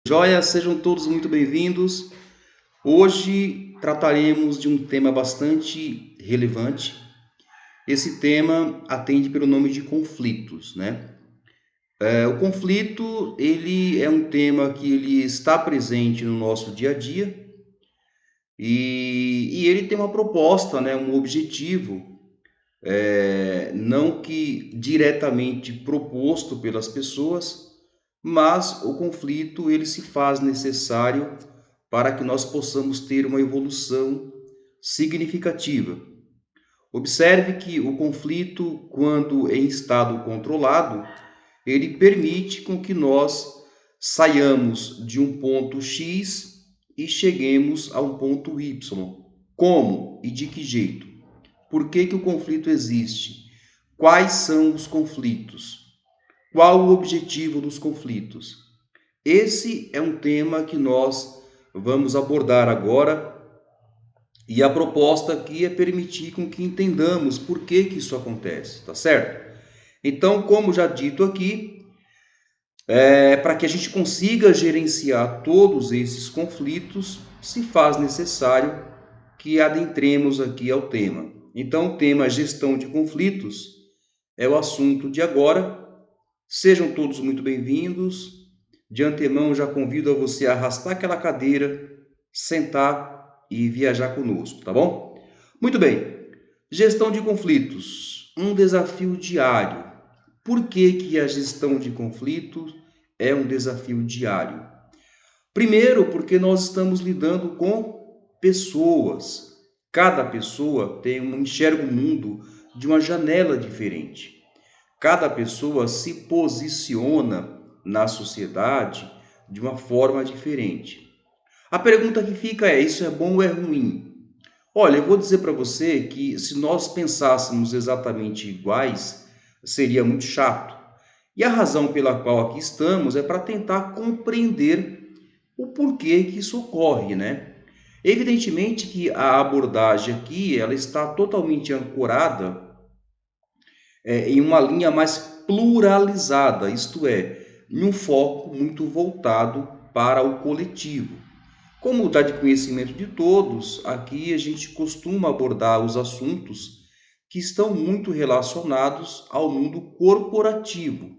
Joia, sejam todos muito bem-vindos. Hoje trataremos de um tema bastante relevante. Esse tema atende pelo nome de conflitos, né? O conflito, ele é um tema que ele está presente no nosso dia a dia e ele tem uma proposta, né? Um objetivo, não que diretamente proposto pelas pessoas, mas o conflito ele se faz necessário para que nós possamos ter uma evolução significativa. Observe que o conflito, quando em estado controlado, ele permite com que nós saiamos de um ponto X e cheguemos a um ponto Y. Como e de que jeito? Por que o conflito existe? Quais são os conflitos? Qual o objetivo dos conflitos? Esse é um tema que nós vamos abordar agora e a proposta aqui é permitir com que entendamos por que isso acontece, tá certo? Então, como já dito aqui, para que a gente consiga gerenciar todos esses conflitos, se faz necessário que adentremos aqui ao tema. Então, o tema gestão de conflitos é o assunto de agora. Sejam todos muito bem-vindos. De antemão, já convido a você a arrastar aquela cadeira, sentar e viajar conosco, tá bom? Muito bem. Gestão de conflitos, um desafio diário. Por que a gestão de conflitos é um desafio diário? Primeiro, porque nós estamos lidando com pessoas. Cada pessoa enxerga o mundo de uma janela diferente. Cada pessoa se posiciona na sociedade de uma forma diferente. A pergunta que fica é: isso é bom ou é ruim? Olha, eu vou dizer para você que se nós pensássemos exatamente iguais, seria muito chato. E a razão pela qual aqui estamos é para tentar compreender o porquê que isso ocorre, né? Evidentemente que a abordagem aqui ela está totalmente ancorada em uma linha mais pluralizada, isto é, em um foco muito voltado para o coletivo. Como está de conhecimento de todos, aqui a gente costuma abordar os assuntos que estão muito relacionados ao mundo corporativo.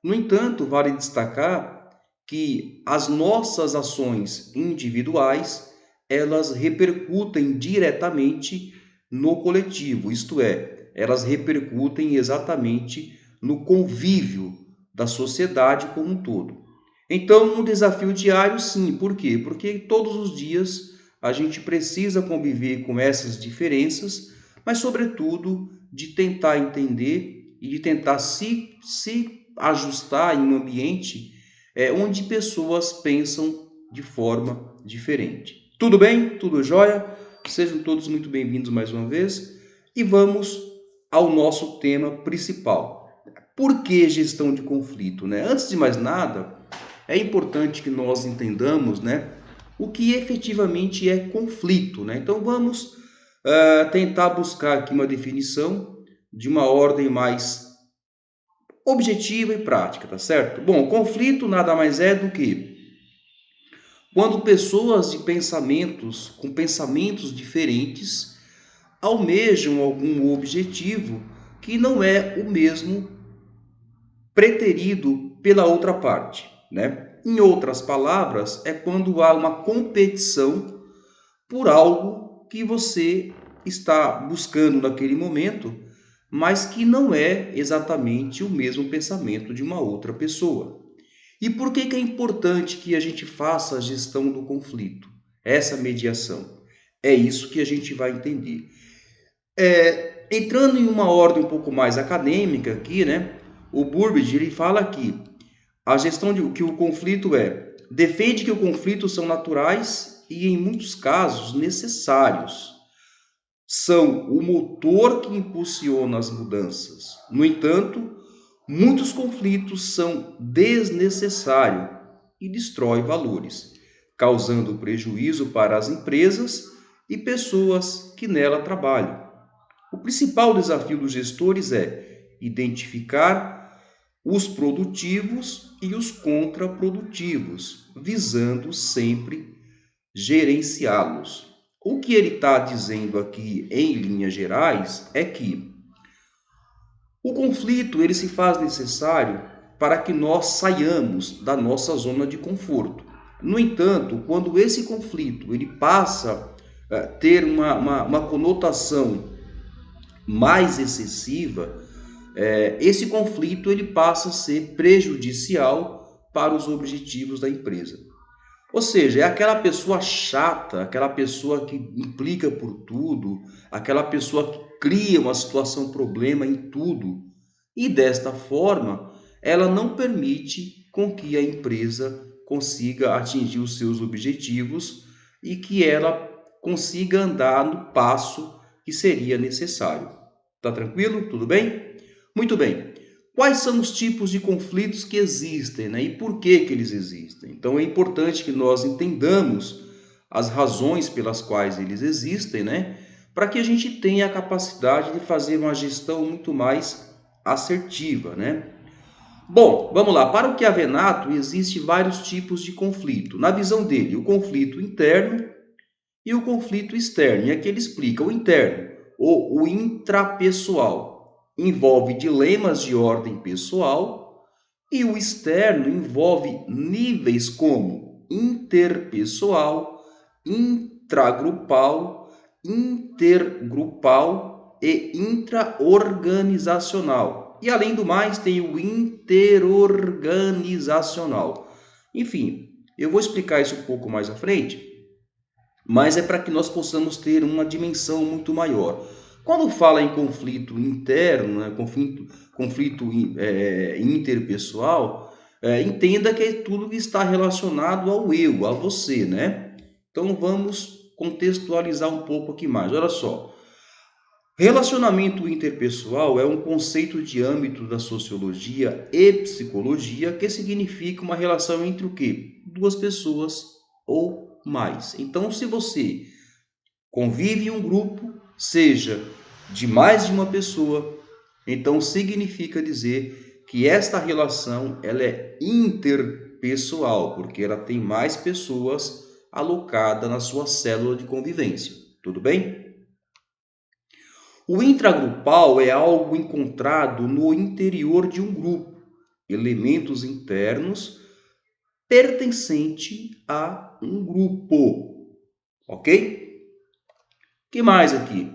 No entanto, vale destacar que as nossas ações individuais, elas repercutem diretamente no coletivo, isto é, elas repercutem exatamente no convívio da sociedade como um todo. Então, um desafio diário, sim. Por quê? Porque todos os dias a gente precisa conviver com essas diferenças, mas, sobretudo, de tentar entender e de tentar se ajustar em um ambiente onde pessoas pensam de forma diferente. Tudo bem? Tudo jóia? Sejam todos muito bem-vindos mais uma vez e vamos ao nosso tema principal. Por que gestão de conflito, né? Antes de mais nada, é importante que nós entendamos, né, o que efetivamente é conflito, né? Então vamos tentar buscar aqui uma definição de uma ordem mais objetiva e prática, tá certo? Bom, conflito nada mais é do que quando pessoas de pensamentos com pensamentos diferentes almejam algum objetivo que não é o mesmo preterido pela outra parte, né? Em outras palavras, é quando há uma competição por algo que você está buscando naquele momento, mas que não é exatamente o mesmo pensamento de uma outra pessoa. E por que é importante que a gente faça a gestão do conflito? Essa mediação. É isso que a gente vai entender. Entrando em uma ordem um pouco mais acadêmica aqui, né? O Burbidge ele fala que a gestão de que o conflito defende que o conflito são naturais e em muitos casos necessários. São o motor que impulsiona as mudanças. No entanto, muitos conflitos são desnecessários e destroem valores, causando prejuízo para as empresas e pessoas que nela trabalham. O principal desafio dos gestores é identificar os produtivos e os contraprodutivos, visando sempre gerenciá-los. O que ele está dizendo aqui, em linhas gerais, é que o conflito ele se faz necessário para que nós saiamos da nossa zona de conforto. No entanto, quando esse conflito ele passa a ter uma conotação mais excessiva, esse conflito ele passa a ser prejudicial para os objetivos da empresa. Ou seja, é aquela pessoa chata, aquela pessoa que implica por tudo, aquela pessoa que cria uma situação problema em tudo. E desta forma, ela não permite com que a empresa consiga atingir os seus objetivos e que ela consiga andar no passo que seria necessário. Tá tranquilo? Tudo bem? Muito bem. Quais são os tipos de conflitos que existem, né? E por que eles existem? Então é importante que nós entendamos as razões pelas quais eles existem, né? Para que a gente tenha a capacidade de fazer uma gestão muito mais assertiva, né? Bom, vamos lá. Para o Chiavenato, existem vários tipos de conflito. Na visão dele, o conflito interno e o conflito externo. E aqui ele explica o interno, ou o intrapessoal envolve dilemas de ordem pessoal e o externo envolve níveis como interpessoal, intragrupal, intergrupal e intraorganizacional. E além do mais, tem o interorganizacional. Enfim, eu vou explicar isso um pouco mais à frente, mas é para que nós possamos ter uma dimensão muito maior. Quando fala em conflito interno, né, conflito interpessoal, entenda que é tudo que está relacionado ao eu, a você, né? Então vamos contextualizar um pouco aqui mais. Olha só, relacionamento interpessoal é um conceito de âmbito da sociologia e psicologia que significa uma relação entre o quê? Duas pessoas ou mais. Então, se você convive em um grupo, seja de mais de uma pessoa, então significa dizer que esta relação ela é interpessoal, porque ela tem mais pessoas alocadas na sua célula de convivência. Tudo bem? O intragrupal é algo encontrado no interior de um grupo, elementos internos pertencente a um grupo, ok? Que mais aqui?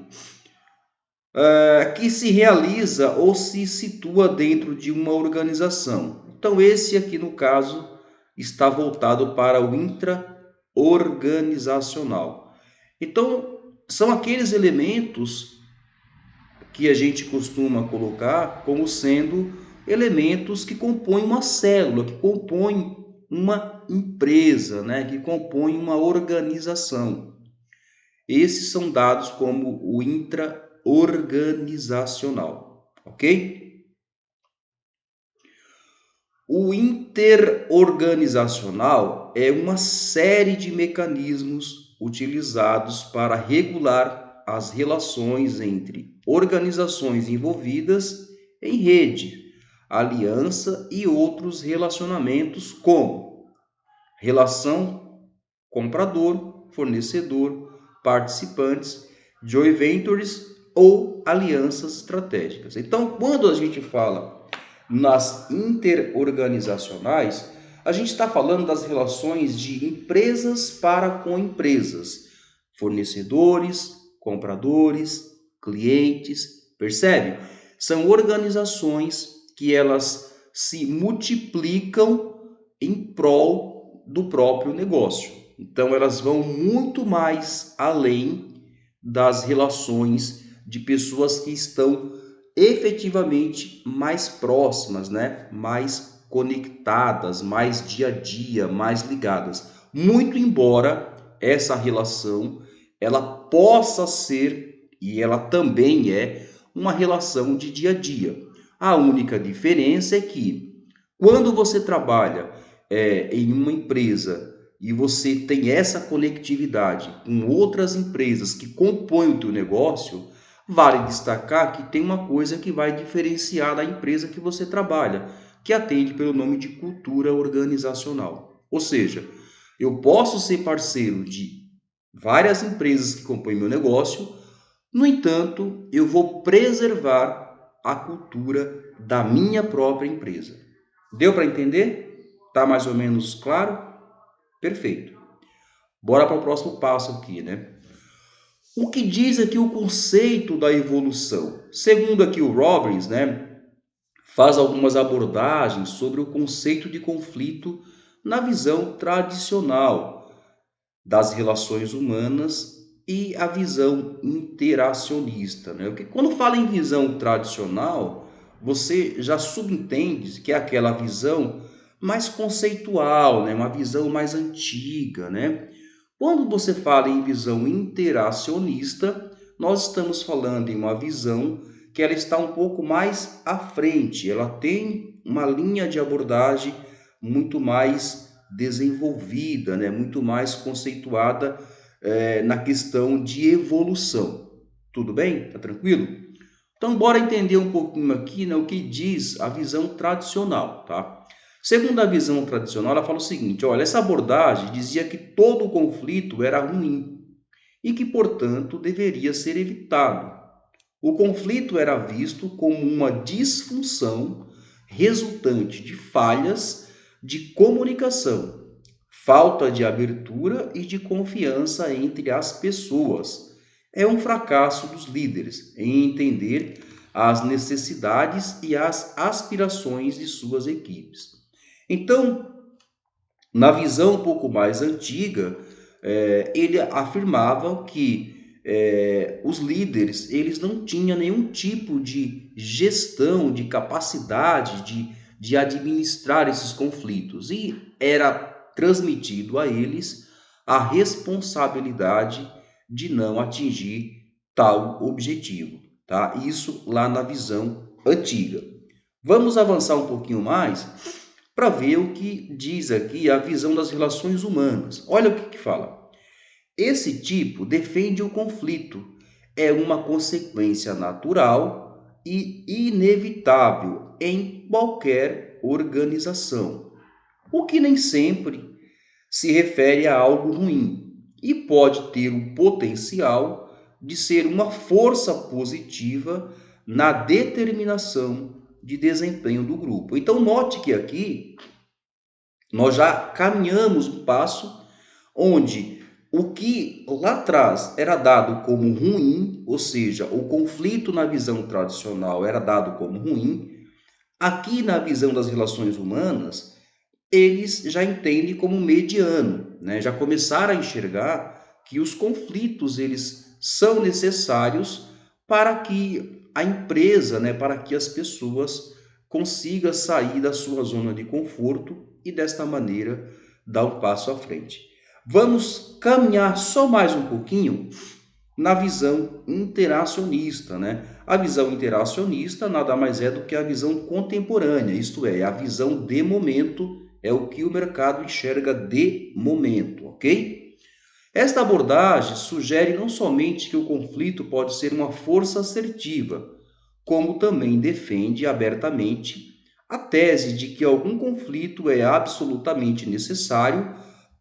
Que se realiza ou se situa dentro de uma organização. Então, esse aqui, no caso, está voltado para o intra-organizacional. Então, são aqueles elementos que a gente costuma colocar como sendo elementos que compõem uma célula, que compõem uma empresa, né? Que compõem uma organização. Esses são dados como o intra-organizacional, ok? O interorganizacional é uma série de mecanismos utilizados para regular as relações entre organizações envolvidas em rede, aliança e outros relacionamentos, como relação comprador, fornecedor, participantes, joint ventures ou alianças estratégicas. Então, quando a gente fala nas interorganizacionais, a gente está falando das relações de empresas para com empresas, fornecedores, compradores, clientes, percebe? São organizações que elas se multiplicam em prol do próprio negócio. Então, elas vão muito mais além das relações de pessoas que estão efetivamente mais próximas, né? Mais conectadas, mais dia a dia, mais ligadas. Muito embora essa relação ela possa ser, e ela também é, uma relação de dia a dia. A única diferença é que quando você trabalha em uma empresa e você tem essa conectividade com outras empresas que compõem o teu negócio, vale destacar que tem uma coisa que vai diferenciar da empresa que você trabalha, que atende pelo nome de cultura organizacional. Ou seja, eu posso ser parceiro de várias empresas que compõem meu negócio, no entanto, eu vou preservar a cultura da minha própria empresa. Deu para entender? Tá mais ou menos claro? Perfeito. Bora para o próximo passo aqui, né? O que diz aqui o conceito da evolução? Segundo aqui o Robbins, né, faz algumas abordagens sobre o conceito de conflito na visão tradicional das relações humanas e a visão interacionista, né? Porque quando fala em visão tradicional, você já subentende que é aquela visão mais conceitual, né? Uma visão mais antiga, né? Quando você fala em visão interacionista, nós estamos falando em uma visão que ela está um pouco mais à frente, ela tem uma linha de abordagem muito mais desenvolvida, né? Muito mais conceituada na questão de evolução. Tudo bem? Tá tranquilo? Então, bora entender um pouquinho aqui, né, o que diz a visão tradicional, tá? Segundo a visão tradicional, ela fala o seguinte, olha, essa abordagem dizia que todo conflito era ruim e que, portanto, deveria ser evitado. O conflito era visto como uma disfunção resultante de falhas de comunicação, falta de abertura e de confiança entre as pessoas. É um fracasso dos líderes em entender as necessidades e as aspirações de suas equipes. Então, na visão um pouco mais antiga, ele afirmava que os líderes eles não tinham nenhum tipo de gestão, de capacidade de administrar esses conflitos e era transmitido a eles a responsabilidade de não atingir tal objetivo, tá? Isso lá na visão antiga. Vamos avançar um pouquinho mais para ver o que diz aqui a visão das relações humanas. Olha o que fala. Esse tipo defende o conflito. É uma consequência natural e inevitável em qualquer organização, o que nem sempre se refere a algo ruim e pode ter o potencial de ser uma força positiva na determinação de desempenho do grupo. Então, note que aqui nós já caminhamos um passo onde o que lá atrás era dado como ruim, ou seja, o conflito na visão tradicional era dado como ruim, aqui na visão das relações humanas, eles já entendem como mediano, né? Já começaram a enxergar que os conflitos eles são necessários para que a empresa, né, para que as pessoas consigam sair da sua zona de conforto e desta maneira dar um passo à frente. Vamos caminhar só mais um pouquinho na visão interacionista, né? A visão interacionista nada mais é do que a visão contemporânea, isto é, a visão de momento, é o que o mercado enxerga de momento, ok? Esta abordagem sugere não somente que o conflito pode ser uma força assertiva, como também defende abertamente a tese de que algum conflito é absolutamente necessário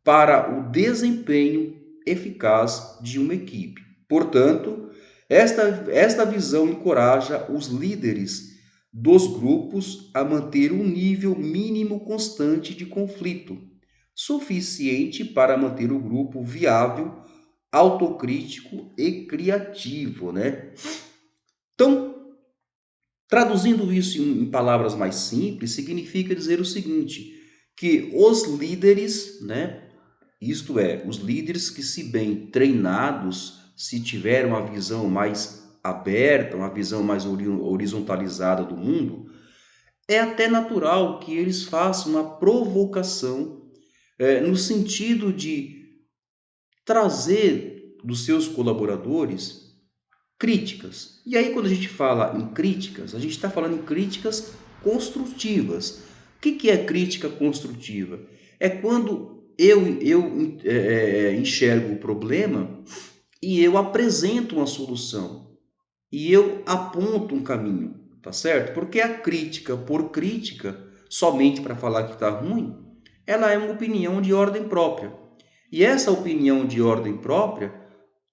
para o desempenho eficaz de uma equipe. Portanto, esta visão encoraja os líderes dos grupos a manter um nível mínimo constante de conflito, suficiente para manter o grupo viável, autocrítico e criativo, né? Então, traduzindo isso em palavras mais simples, significa dizer o seguinte, que os líderes, né, isto é, os líderes que, se bem treinados, se tiverem uma visão mais aberta, uma visão mais horizontalizada do mundo, é até natural que eles façam uma provocação no sentido de trazer dos seus colaboradores críticas. E aí, quando a gente fala em críticas, a gente está falando em críticas construtivas. O que é crítica construtiva? É quando eu enxergo o problema e eu apresento uma solução e eu aponto um caminho, tá certo? Porque a crítica por crítica somente para falar que está ruim, ela é uma opinião de ordem própria. E essa opinião de ordem própria,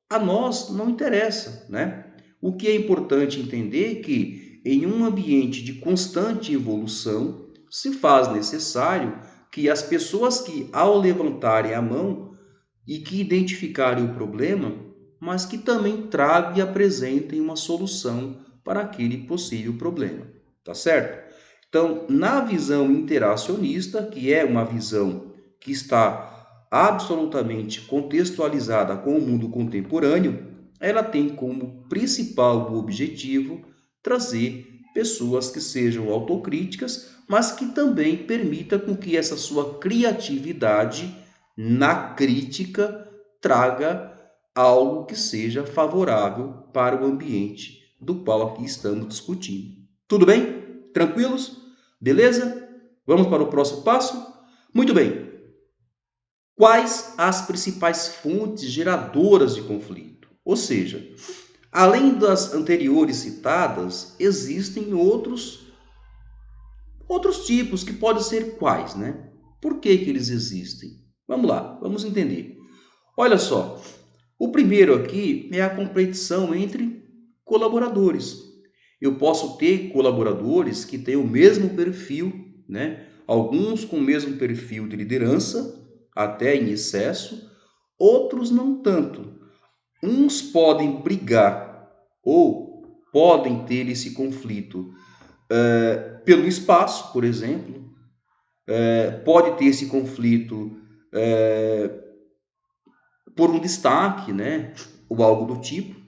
a nós não interessa, né? O que é importante entender é que em um ambiente de constante evolução, se faz necessário que as pessoas que, ao levantarem a mão e que identificarem o problema, mas que também tragam e apresentem uma solução para aquele possível problema, tá certo? Então, na visão interacionista, que é uma visão que está absolutamente contextualizada com o mundo contemporâneo, ela tem como principal objetivo trazer pessoas que sejam autocríticas, mas que também permita com que essa sua criatividade na crítica traga algo que seja favorável para o ambiente do qual aqui estamos discutindo. Tudo bem? Tranquilos? Beleza? Vamos para o próximo passo? Muito bem. Quais as principais fontes geradoras de conflito? Ou seja, além das anteriores citadas, existem outros tipos que podem ser quais, né? Por que eles existem? Vamos lá, vamos entender. Olha só, o primeiro aqui é a competição entre colaboradores. Eu posso ter colaboradores que têm o mesmo perfil, né? Alguns com o mesmo perfil de liderança, até em excesso, outros não tanto. Uns podem brigar ou podem ter esse conflito pelo espaço, por exemplo, pode ter esse conflito por um destaque, né? Ou algo do tipo.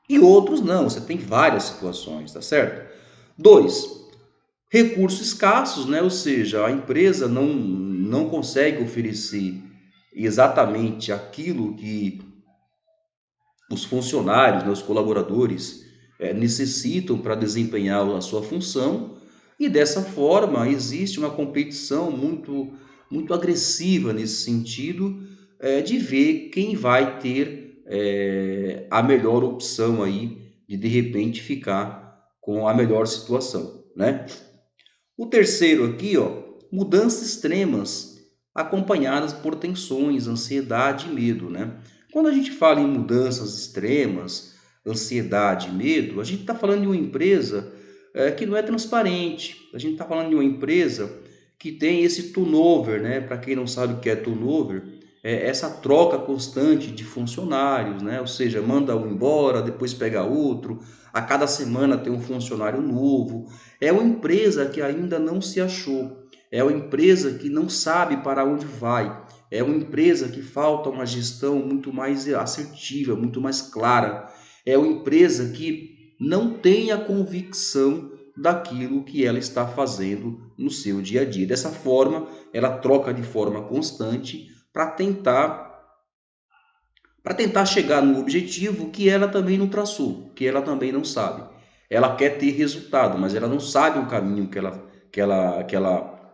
E outros não, você tem várias situações, tá certo? 2, recursos escassos, né? Ou seja, a empresa não consegue oferecer exatamente aquilo que os funcionários, né, os colaboradores necessitam para desempenhar a sua função, e dessa forma existe uma competição muito agressiva nesse sentido de ver quem vai ter a melhor opção aí de repente ficar com a melhor situação, né? O terceiro aqui, ó, mudanças extremas acompanhadas por tensões, ansiedade e medo, né? Quando a gente fala em mudanças extremas, ansiedade e medo, a gente está falando de uma empresa que não é transparente. A gente está falando de uma empresa que tem esse turnover, né? Para quem não sabe o que é turnover, é essa troca constante de funcionários, né? Ou seja, manda um embora, depois pega outro, a cada semana tem um funcionário novo. É uma empresa que ainda não se achou, é uma empresa que não sabe para onde vai, é uma empresa que falta uma gestão muito mais assertiva, muito mais clara, é uma empresa que não tem a convicção daquilo que ela está fazendo no seu dia a dia. Dessa forma, ela troca de forma constante para tentar chegar no objetivo que ela também não traçou, que ela também não sabe. Ela quer ter resultado, mas ela não sabe o caminho que ela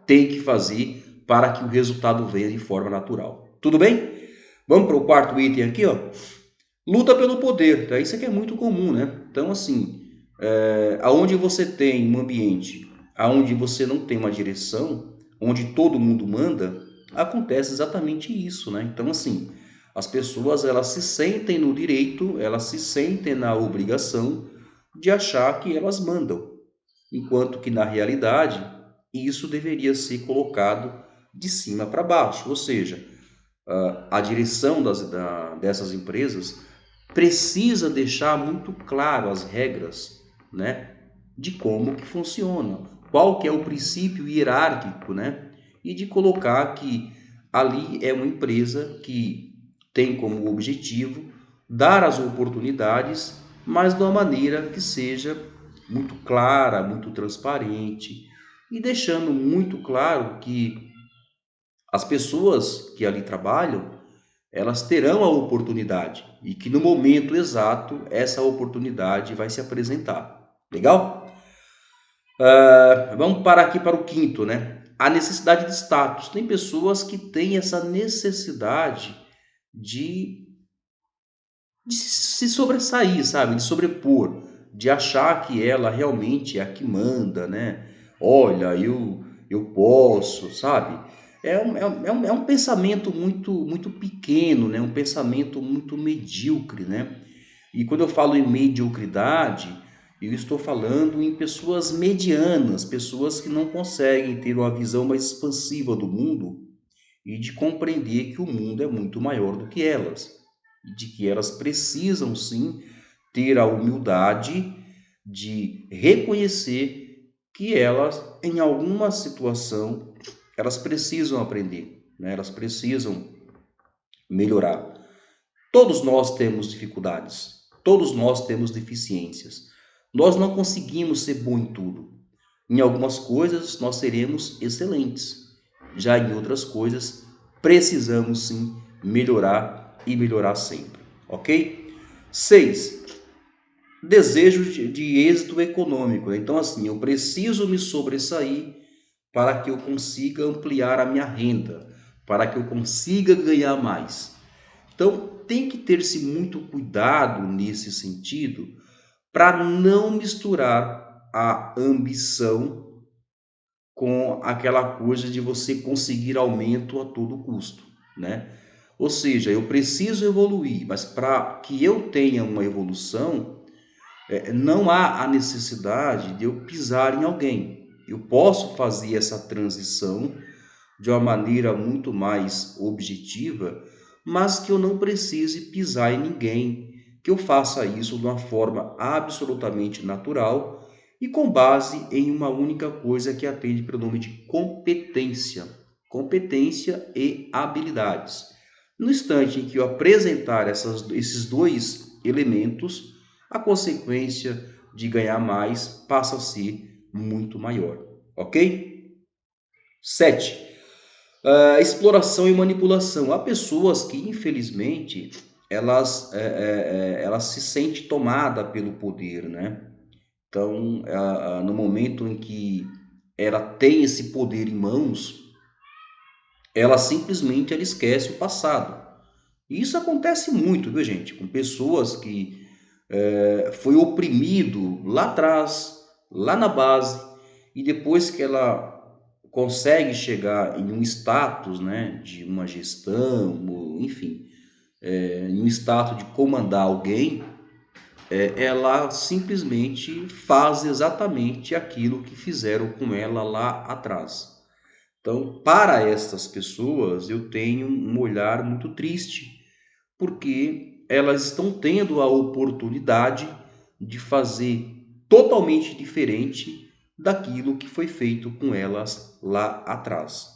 tem que fazer para que o resultado venha de forma natural. Tudo bem? Vamos para o quarto item aqui, ó. Luta pelo poder, tá? Isso aqui é muito comum, né? Então, assim, aonde você tem um ambiente, aonde você não tem uma direção, onde todo mundo manda, acontece exatamente isso, né? Então, assim, as pessoas elas se sentem no direito, elas se sentem na obrigação de achar que elas mandam, enquanto que na realidade isso deveria ser colocado de cima para baixo, ou seja, a direção dessas empresas precisa deixar muito claro as regras, né, de como que funciona, qual que é o princípio hierárquico, né, e de colocar que ali é uma empresa que tem como objetivo dar as oportunidades, mas de uma maneira que seja muito clara, muito transparente e deixando muito claro que as pessoas que ali trabalham elas terão a oportunidade e que no momento exato essa oportunidade vai se apresentar. Legal? Vamos parar aqui para o quinto, né? A necessidade de status. Tem pessoas que têm essa necessidade de, de se sobressair, sabe? De sobrepor, de achar que ela realmente é a que manda, né? olha, eu posso, sabe? É um pensamento muito pequeno, né? Um pensamento muito medíocre, né? E quando eu falo em mediocridade, eu estou falando em pessoas medianas, pessoas que não conseguem ter uma visão mais expansiva do mundo e de compreender que o mundo é muito maior do que elas, e de que elas precisam sim ter a humildade de reconhecer que elas, em alguma situação, elas precisam aprender, né? Elas precisam melhorar. Todos nós temos dificuldades, todos nós temos deficiências. Nós não conseguimos ser bom em tudo. Em algumas coisas nós seremos excelentes, já em outras coisas precisamos sim melhorar e melhorar sempre, ok? 6. Desejo de êxito econômico. Então, assim, eu preciso me sobressair para que eu consiga ampliar a minha renda, para que eu consiga ganhar mais. Então, tem que ter-se muito cuidado nesse sentido para não misturar a ambição com aquela coisa de você conseguir aumento a todo custo, né? Ou seja, eu preciso evoluir, mas para que eu tenha uma evolução, não há a necessidade de eu pisar em alguém. Eu posso fazer essa transição de uma maneira muito mais objetiva, mas que eu não precise pisar em ninguém, que eu faça isso de uma forma absolutamente natural e com base em uma única coisa que atende pelo nome de competência. Competência e habilidades. No instante em que eu apresentar esses dois elementos, a consequência de ganhar mais passa a ser muito maior, ok? 7. Exploração e manipulação. Há pessoas que, infelizmente, elas se sentem tomadas pelo poder, né? Então, no momento em que ela tem esse poder em mãos, ela simplesmente ela esquece o passado. E isso acontece muito, viu, gente? Com pessoas que foi oprimido lá atrás, lá na base, e depois que ela consegue chegar em um status, né, de uma gestão, enfim, em um status de comandar alguém, ela simplesmente faz exatamente aquilo que fizeram com ela lá atrás. Então, para estas pessoas, eu tenho um olhar muito triste, porque elas estão tendo a oportunidade de fazer totalmente diferente daquilo que foi feito com elas lá atrás.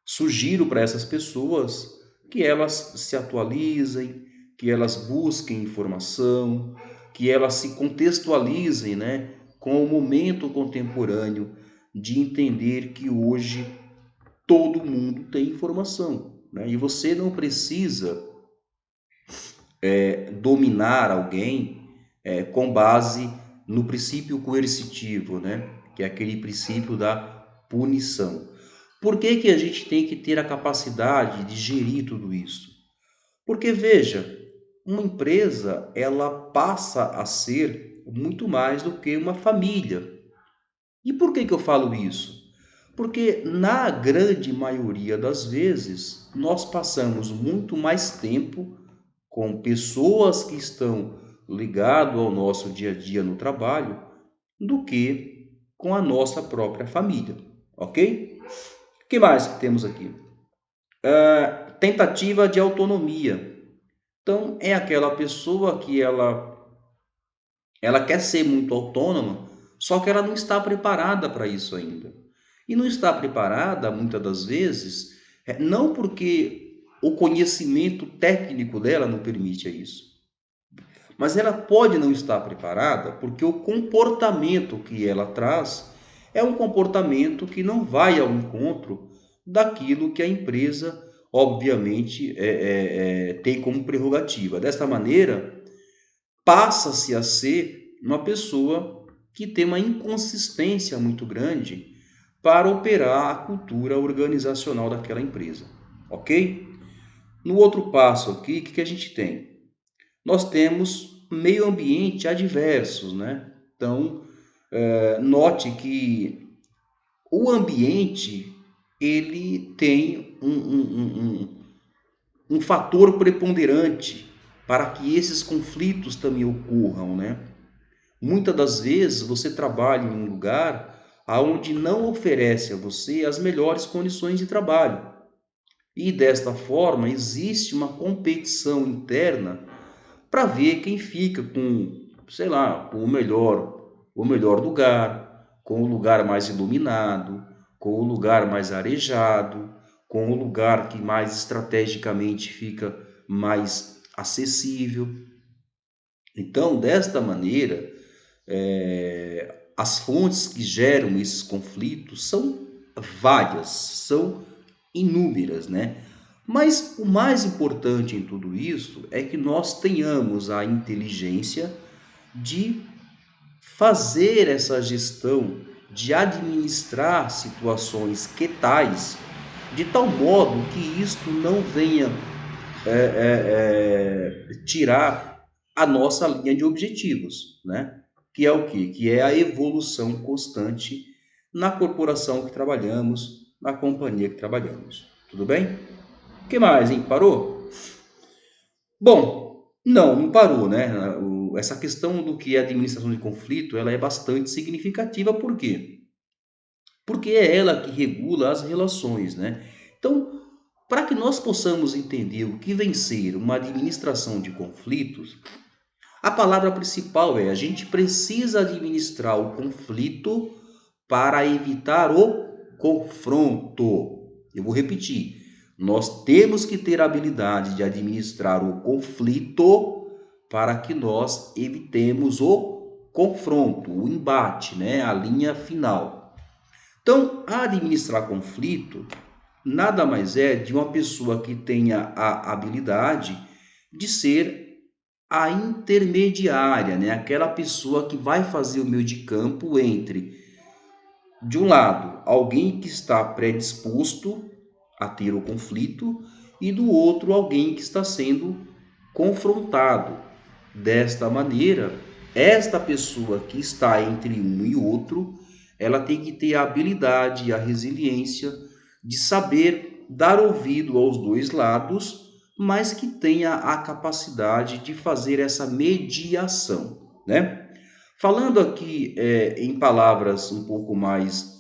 Sugiro para essas pessoas que elas se atualizem, que elas busquem informação, que elas se contextualizem, né, com o momento contemporâneo, de entender que hoje todo mundo tem informação, né? E você não precisa dominar alguém com base no princípio coercitivo, né? Que é aquele princípio da punição. Por que que a gente tem que ter a capacidade de gerir tudo isso? Porque veja, uma empresa ela passa a ser muito mais do que uma família. E por que que eu falo isso? Porque na grande maioria das vezes nós passamos muito mais tempo com pessoas que estão ligadas ao nosso dia a dia no trabalho do que com a nossa própria família, ok? O que mais que temos aqui? Tentativa de autonomia. Então, é aquela pessoa que ela quer ser muito autônoma, só que ela não está preparada para isso ainda. E não está preparada, muitas das vezes, não porque o conhecimento técnico dela não permite isso, mas ela pode não estar preparada porque o comportamento que ela traz é um comportamento que não vai ao encontro daquilo que a empresa, obviamente, tem como prerrogativa. Desta maneira, passa-se a ser uma pessoa que tem uma inconsistência muito grande para operar a cultura organizacional daquela empresa, ok? No outro passo aqui, o que a gente tem? Nós temos meio ambiente adversos, né? Então, note que o ambiente ele tem um fator preponderante para que esses conflitos também ocorram, né? Muitas das vezes você trabalha em um lugar aonde não oferece a você as melhores condições de trabalho. E desta forma existe uma competição interna para ver quem fica com, sei lá, com o melhor lugar, com o lugar mais iluminado, com o lugar mais arejado, com o lugar que mais estrategicamente fica mais acessível. Então, desta maneira, as fontes que geram esses conflitos são várias, são inúmeras, né? Mas o mais importante em tudo isso é que nós tenhamos a inteligência de fazer essa gestão, de administrar situações que tais, de tal modo que isto não venha tirar a nossa linha de objetivos, né? Que é o quê? Que é a evolução constante na corporação que trabalhamos, na companhia que trabalhamos. Tudo bem? O que mais, hein? Parou? Bom, não parou, né? Essa questão do que é administração de conflito, ela é bastante significativa, por quê? Porque é ela que regula as relações, né? Então, para que nós possamos entender o que vem ser uma administração de conflitos, a palavra principal é: a gente precisa administrar o conflito para evitar o confronto. Eu vou repetir. Nós temos que ter a habilidade de administrar o conflito para que nós evitemos o confronto, o embate, né? A linha final. Então, administrar conflito nada mais é de uma pessoa que tenha a habilidade de ser a intermediária, né? Aquela pessoa que vai fazer o meio de campo entre, de um lado, alguém que está predisposto a ter o conflito e do outro, alguém que está sendo confrontado. Desta maneira, esta pessoa que está entre um e outro, ela tem que ter a habilidade e a resiliência de saber dar ouvido aos dois lados, mas que tenha a capacidade de fazer essa mediação, né? Falando aqui em palavras um pouco mais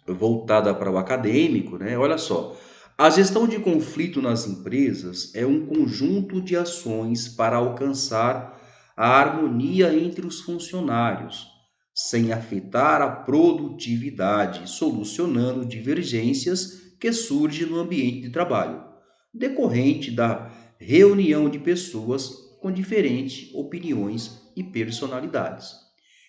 voltada para o acadêmico, né? Olha só, a gestão de conflito nas empresas é um conjunto de ações para alcançar a harmonia entre os funcionários, sem afetar a produtividade, solucionando divergências que surgem no ambiente de trabalho, decorrente da reunião de pessoas com diferentes opiniões e personalidades.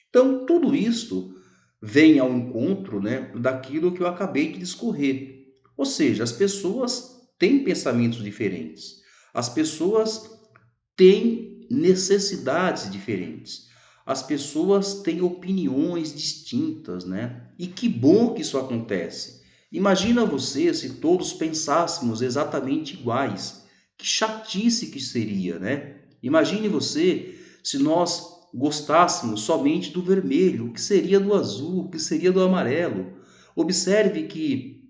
Então, tudo isto vem ao encontro, né, daquilo que eu acabei de discorrer. Ou seja, as pessoas têm pensamentos diferentes, as pessoas têm necessidades diferentes, as pessoas têm opiniões distintas, né? E que bom que isso acontece. Imagina você se todos pensássemos exatamente iguais. Que chatice que seria, né? Imagine você se nós gostássemos somente do vermelho, o que seria do azul, o que seria do amarelo. Observe que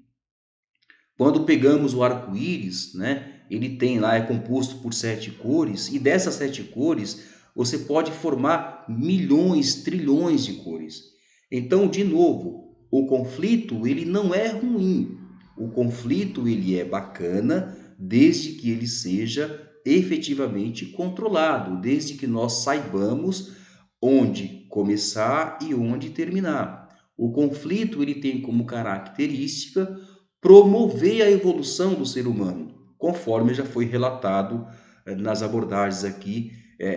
quando pegamos o arco-íris, né, ele tem lá, é composto por 7 cores, e dessas 7 cores você pode formar milhões, trilhões de cores. Então, de novo, o conflito ele não é ruim. O conflito ele é bacana desde que ele seja efetivamente controlado, desde que nós saibamos onde começar e onde terminar. O conflito ele tem como característica promover a evolução do ser humano, conforme já foi relatado nas abordagens aqui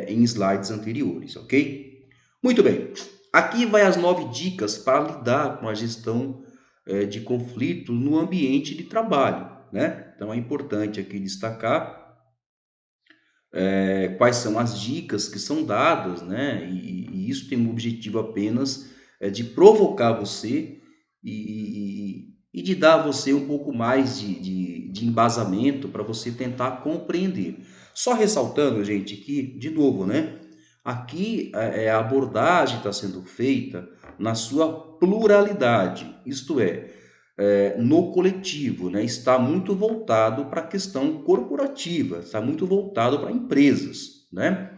em slides anteriores, ok? Muito bem, aqui vai as 9 dicas para lidar com a gestão de conflito no ambiente de trabalho, né? Então é importante aqui destacar quais são as dicas que são dadas, né? E isso tem um objetivo apenas de provocar você e de dar a você um pouco mais de embasamento para você tentar compreender. Só ressaltando, gente, que, de novo, né? Aqui a abordagem está sendo feita na sua pluralidade, isto é, no coletivo, né? Está muito voltado para a questão corporativa, está muito voltado para empresas, né?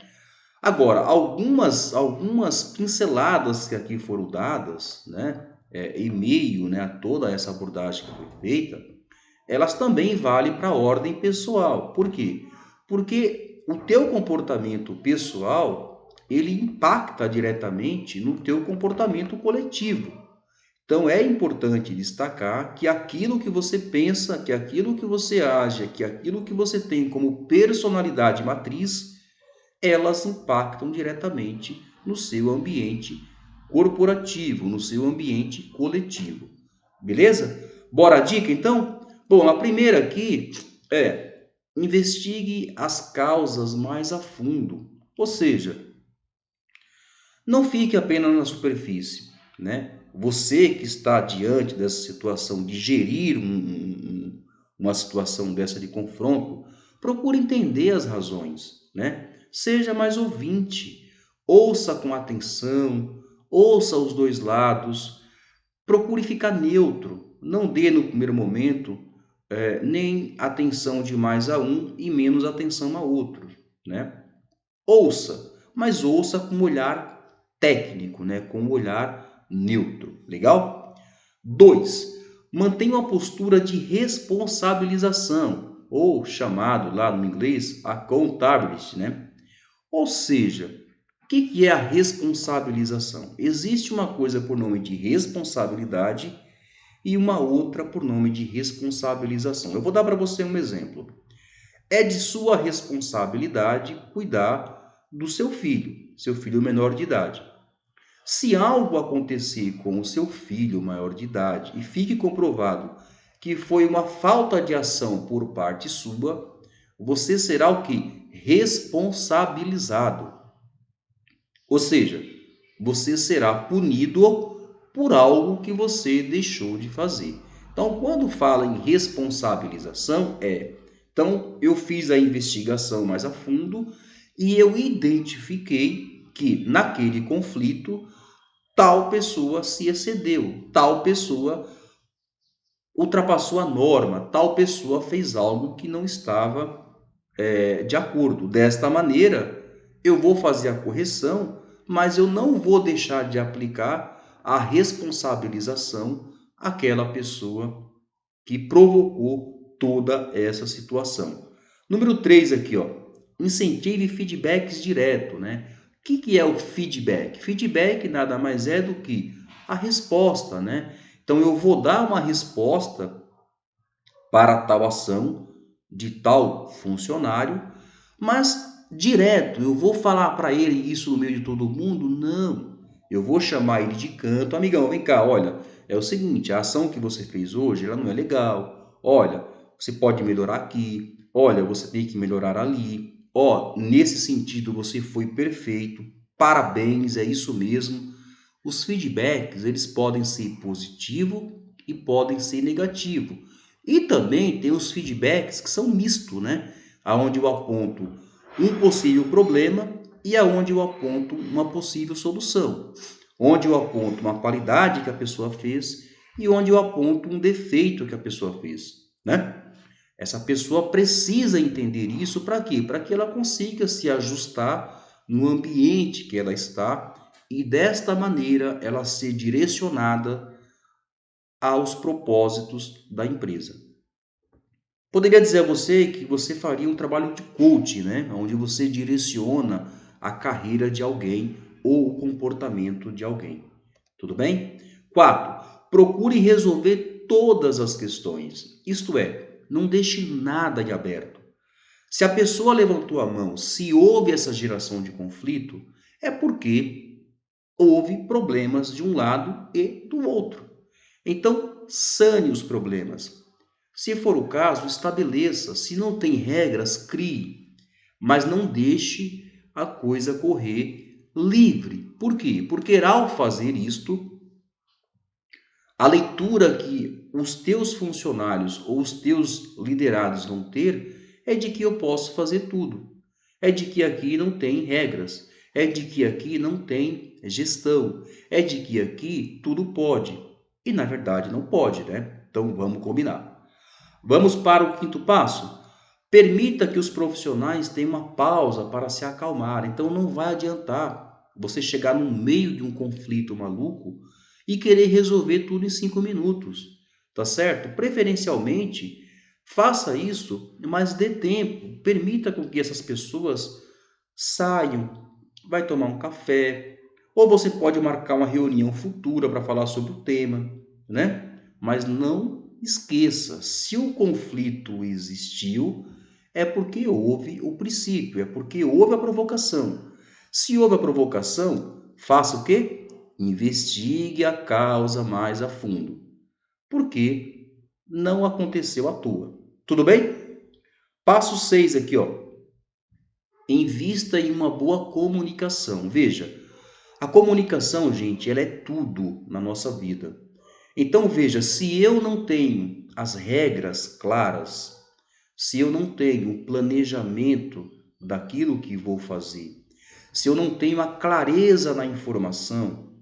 Agora, algumas pinceladas que aqui foram dadas, né, em meio, né, a toda essa abordagem que foi feita, elas também valem para a ordem pessoal. Por quê? Porque o teu comportamento pessoal, ele impacta diretamente no teu comportamento coletivo. Então é importante destacar que aquilo que você pensa, que aquilo que você age, que aquilo que você tem como personalidade matriz, elas impactam diretamente no seu ambiente corporativo, no seu ambiente coletivo. Beleza? Bora a dica então? Bom, a primeira aqui é: investigue as causas mais a fundo. Ou seja, não fique apenas na superfície, né? Você que está diante dessa situação de gerir uma situação dessa de confronto, procure entender as razões, né? Seja mais ouvinte, ouça com atenção, ouça os dois lados, procure ficar neutro, não dê no primeiro momento nem atenção demais a um e menos atenção a outro, né? Ouça, mas ouça com um olhar técnico, né? Com um olhar neutro. Legal? 2. Mantenha uma postura de responsabilização, ou chamado lá no inglês accountability, né? Ou seja, o que é a responsabilização? Existe uma coisa por nome de responsabilidade e uma outra por nome de responsabilização. Eu vou dar para você um exemplo. É de sua responsabilidade cuidar do seu filho menor de idade. Se algo acontecer com o seu filho maior de idade e fique comprovado que foi uma falta de ação por parte sua, você será o que? Responsabilizado. Ou seja, você será punido por algo que você deixou de fazer. Então, quando fala em responsabilização, então eu fiz a investigação mais a fundo e eu identifiquei que naquele conflito tal pessoa se excedeu, tal pessoa ultrapassou a norma, tal pessoa fez algo que não estava de acordo. Desta maneira, eu vou fazer a correção, mas eu não vou deixar de aplicar a responsabilização àquela pessoa que provocou toda essa situação. Número 3 aqui, ó. Incentive feedbacks direto, né? O que é o feedback? Feedback nada mais é do que a resposta, né? Então eu vou dar uma resposta para tal ação de tal funcionário, mas direto, eu vou falar para ele isso no meio de todo mundo? Não. Eu vou chamar ele de canto, amigão, vem cá, olha, é o seguinte, a ação que você fez hoje, ela não é legal. Olha, você pode melhorar aqui. Olha, você tem que melhorar ali. Ó, nesse sentido você foi perfeito. Parabéns, é isso mesmo. Os feedbacks, eles podem ser positivo e podem ser negativo. E também tem os feedbacks que são misto, né? Aonde eu aponto um possível problema e aonde eu aponto uma possível solução. Onde eu aponto uma qualidade que a pessoa fez e onde eu aponto um defeito que a pessoa fez, né? Essa pessoa precisa entender isso para quê? Para que ela consiga se ajustar no ambiente que ela está e desta maneira ela ser direcionada aos propósitos da empresa. Poderia dizer a você que você faria um trabalho de coach, né? Onde você direciona a carreira de alguém ou o comportamento de alguém. Tudo bem? 4. Procure resolver todas as questões. Isto é, não deixe nada de aberto. Se a pessoa levantou a mão, se houve essa geração de conflito, é porque houve problemas de um lado e do outro. Então, sane os problemas. Se for o caso, estabeleça. Se não tem regras, crie. Mas não deixe a coisa correr livre. Por quê? Porque ao fazer isto, a leitura que os teus funcionários ou os teus liderados vão ter é de que eu posso fazer tudo. É de que aqui não tem regras. é de que aqui não tem gestão, é de que aqui tudo pode. E na verdade não pode, né? Então vamos combinar. Vamos para o quinto passo. Permita que os profissionais tenham uma pausa para se acalmar. Então não vai adiantar você chegar no meio de um conflito maluco e querer resolver tudo em 5 minutos, tá certo? Preferencialmente, faça isso, mas dê tempo. Permita com que essas pessoas saiam, vai tomar um café, ou você pode marcar uma reunião futura para falar sobre o tema, né? Mas não esqueça, se o conflito existiu, é porque houve o princípio, é porque houve a provocação. Se houve a provocação, faça o quê? Investigue a causa mais a fundo. Por que não aconteceu à toa? Tudo bem? Passo 6 aqui, ó. Invista em uma boa comunicação. Veja, a comunicação, gente, ela é tudo na nossa vida. Então, veja, se eu não tenho as regras claras, se eu não tenho o planejamento daquilo que vou fazer, se eu não tenho a clareza na informação,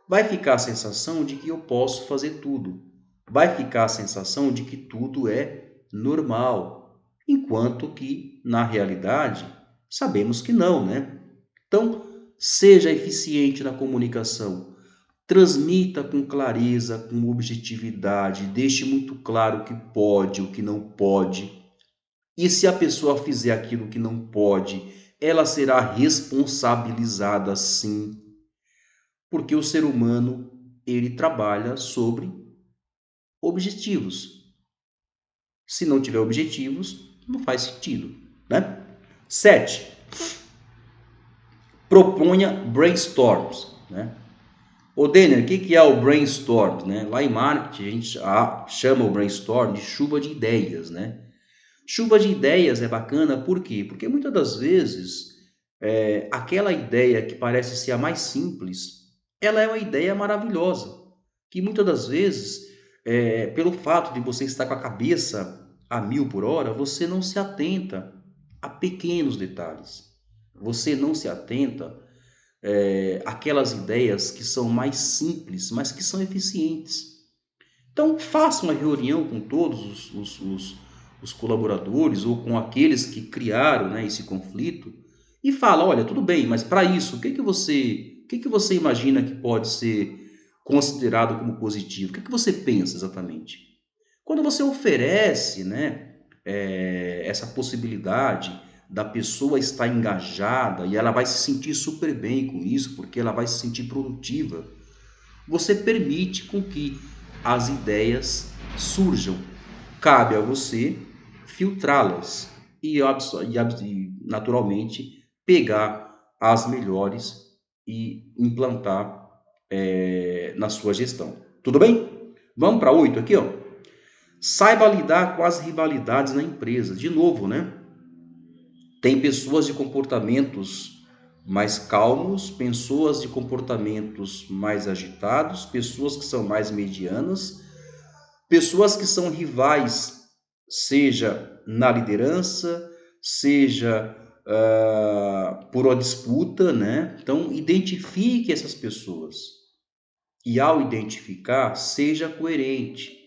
vai ficar a sensação de que eu posso fazer tudo. Vai ficar a sensação de que tudo é normal, enquanto que, na realidade, sabemos que não, né? Então, seja eficiente na comunicação. Transmita com clareza, com objetividade, deixe muito claro o que pode, o que não pode. E se a pessoa fizer aquilo que não pode, ela será responsabilizada sim, porque o ser humano, ele trabalha sobre objetivos. Se não tiver objetivos, não faz sentido, né? 7. Proponha brainstorms, né? Ô, Denner, o que é o brainstorm, né? Lá em marketing, a gente chama o brainstorm de chuva de ideias, né? Chuva de ideias é bacana, por quê? Porque muitas das vezes, aquela ideia que parece ser a mais simples, ela é uma ideia maravilhosa, que muitas das vezes, pelo fato de você estar com a cabeça a 1000 por hora, você não se atenta a pequenos detalhes. Você não se atenta aquelas ideias que são mais simples, mas que são eficientes. Então, faça uma reunião com todos os colaboradores ou com aqueles que criaram, né, esse conflito e fala, olha, tudo bem, mas para isso, o que que você imagina que pode ser considerado como positivo? O que que você pensa exatamente? Quando você oferece, né, essa possibilidade da pessoa estar engajada e ela vai se sentir super bem com isso, porque ela vai se sentir produtiva, você permite com que as ideias surjam. Cabe a você filtrá-las e naturalmente pegar as melhores e implantar na sua gestão. Tudo bem? Vamos para 8 aqui, ó. Saiba lidar com as rivalidades na empresa. De novo, né? Tem pessoas de comportamentos mais calmos, pessoas de comportamentos mais agitados, pessoas que são mais medianas, pessoas que são rivais, seja na liderança, seja por uma disputa, né? Então, identifique essas pessoas. E ao identificar, seja coerente.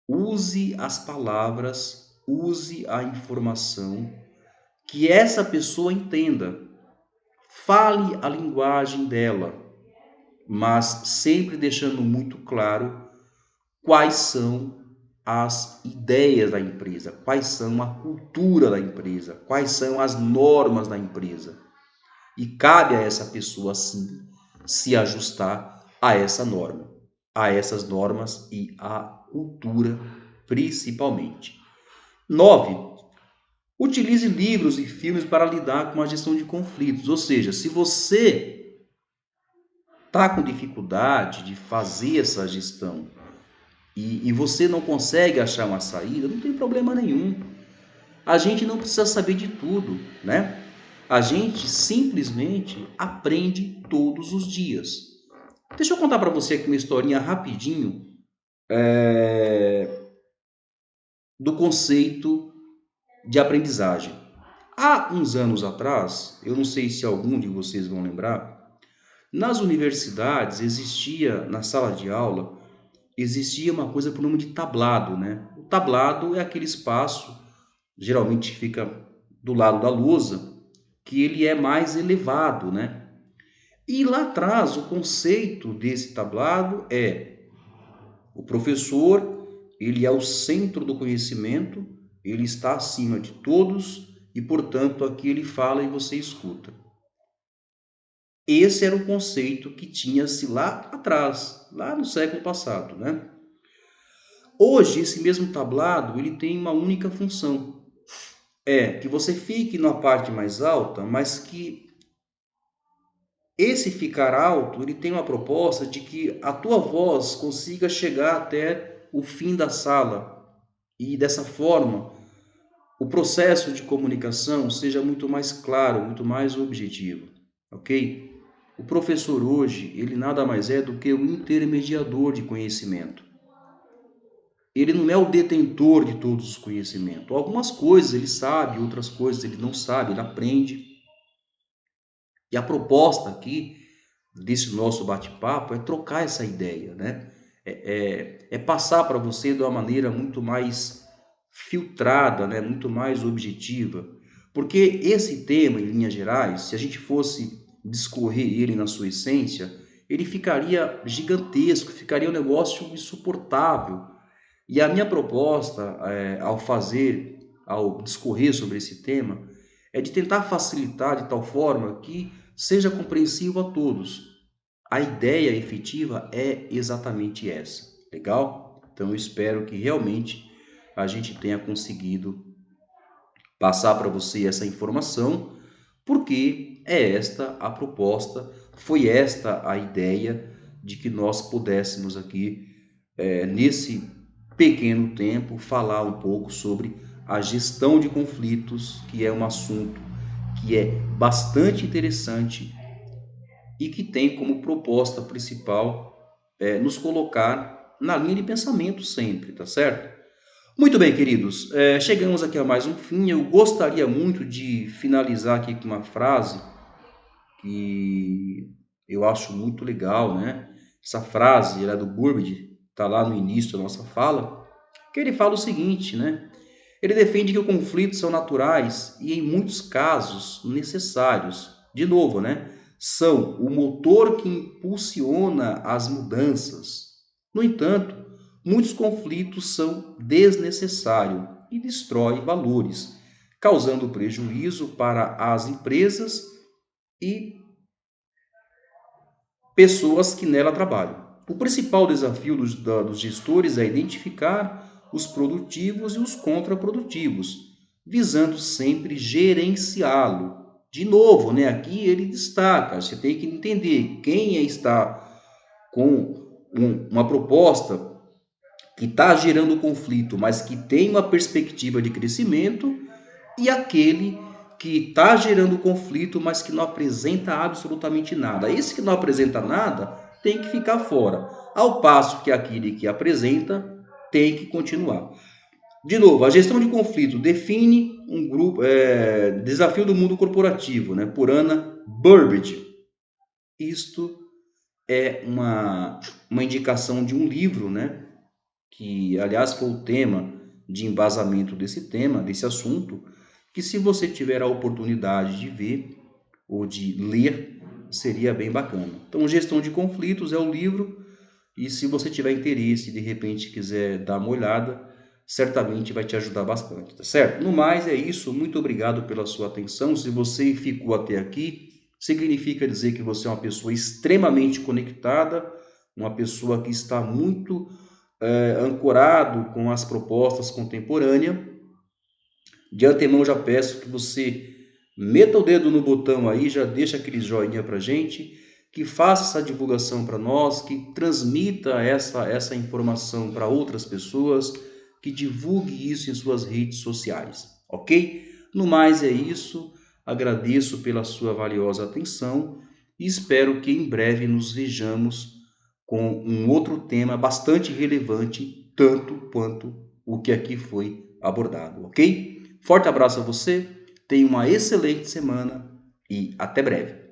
Use as palavras, use a informação que essa pessoa entenda. Fale a linguagem dela, mas sempre deixando muito claro quais são as ideias da empresa, quais são a cultura da empresa, quais são as normas da empresa. E cabe a essa pessoa, sim, se ajustar a essa norma, a essas normas e à cultura, principalmente. 9. Utilize livros e filmes para lidar com a gestão de conflitos. Ou seja, se você está com dificuldade de fazer essa gestão e você não consegue achar uma saída, não tem problema nenhum. A gente não precisa saber de tudo, né? A gente simplesmente aprende todos os dias. Deixa eu contar para você aqui uma historinha rapidinho do conceito de aprendizagem. Há uns anos atrás, eu não sei se algum de vocês vão lembrar, nas universidades existia, na sala de aula, existia uma coisa por nome de tablado, né? O tablado é aquele espaço, geralmente fica do lado da lousa, que ele é mais elevado, né? E lá atrás, o conceito desse tablado é o professor, ele é o centro do conhecimento, ele está acima de todos e, portanto, aqui ele fala e você escuta. Esse era o conceito que tinha-se lá atrás, lá no século passado, né? Hoje, esse mesmo tablado, ele tem uma única função. É que você fique na parte mais alta, mas que esse ficar alto, ele tem uma proposta de que a tua voz consiga chegar até o fim da sala. E dessa forma, o processo de comunicação seja muito mais claro, muito mais objetivo, ok? O professor hoje, ele nada mais é do que o intermediador de conhecimento. Ele não é o detentor de todos os conhecimentos. Algumas coisas ele sabe, outras coisas ele não sabe, ele aprende. E a proposta aqui desse nosso bate-papo é trocar essa ideia, né? É passar para você de uma maneira muito mais filtrada, né? Muito mais objetiva. Porque esse tema, em linhas gerais, se a gente fosse discorrer ele na sua essência, ele ficaria gigantesco, ficaria um negócio insuportável. E a minha proposta, ao discorrer sobre esse tema, é de tentar facilitar de tal forma que seja compreensível a todos. A ideia efetiva é exatamente essa, legal? Então eu espero que realmente a gente tenha conseguido passar para você essa informação, porque é esta a proposta, foi esta a ideia de que nós pudéssemos aqui, nesse pequeno tempo, falar um pouco sobre a gestão de conflitos, que é um assunto que é bastante interessante e que tem como proposta principal nos colocar na linha de pensamento sempre, tá certo? Muito bem, queridos, chegamos aqui a mais um fim. Eu gostaria muito de finalizar aqui com uma frase que eu acho muito legal, né? Essa frase ela é do Burbage, está lá no início da nossa fala, que ele fala o seguinte, né? Ele defende que os conflitos são naturais e, em muitos casos, necessários. De novo, né? São o motor que impulsiona as mudanças. No entanto, muitos conflitos são desnecessários e destroem valores, causando prejuízo para as empresas e pessoas que nela trabalham. O principal desafio dos gestores é identificar os produtivos e os contraprodutivos, visando sempre gerenciá-lo. De novo, né, aqui ele destaca, você tem que entender quem está com uma proposta que está gerando conflito, mas que tem uma perspectiva de crescimento, e aquele que está gerando conflito, mas que não apresenta absolutamente nada. Esse que não apresenta nada tem que ficar fora, ao passo que aquele que apresenta tem que continuar. De novo, a gestão de conflito define um grupo, desafio do mundo corporativo, né, por Anna Burbage. Isto é uma indicação de um livro, né, que aliás foi o tema de embasamento desse tema, desse assunto, que se você tiver a oportunidade de ver ou de ler, seria bem bacana. Então, Gestão de Conflitos é o livro, e se você tiver interesse e de repente quiser dar uma olhada, certamente vai te ajudar bastante, tá certo? No mais, é isso. Muito obrigado pela sua atenção. Se você ficou até aqui, significa dizer que você é uma pessoa extremamente conectada, uma pessoa que está muito ancorado com as propostas contemporâneas. De antemão já peço que você meta o dedo no botão aí, já deixa aquele joinha pra gente, que faça essa divulgação para nós, que transmita essa informação para outras pessoas, que divulgue isso em suas redes sociais, ok? No mais é isso, agradeço pela sua valiosa atenção e espero que em breve nos vejamos com um outro tema bastante relevante, tanto quanto o que aqui foi abordado, ok? Forte abraço a você, Tenha uma excelente semana e até breve.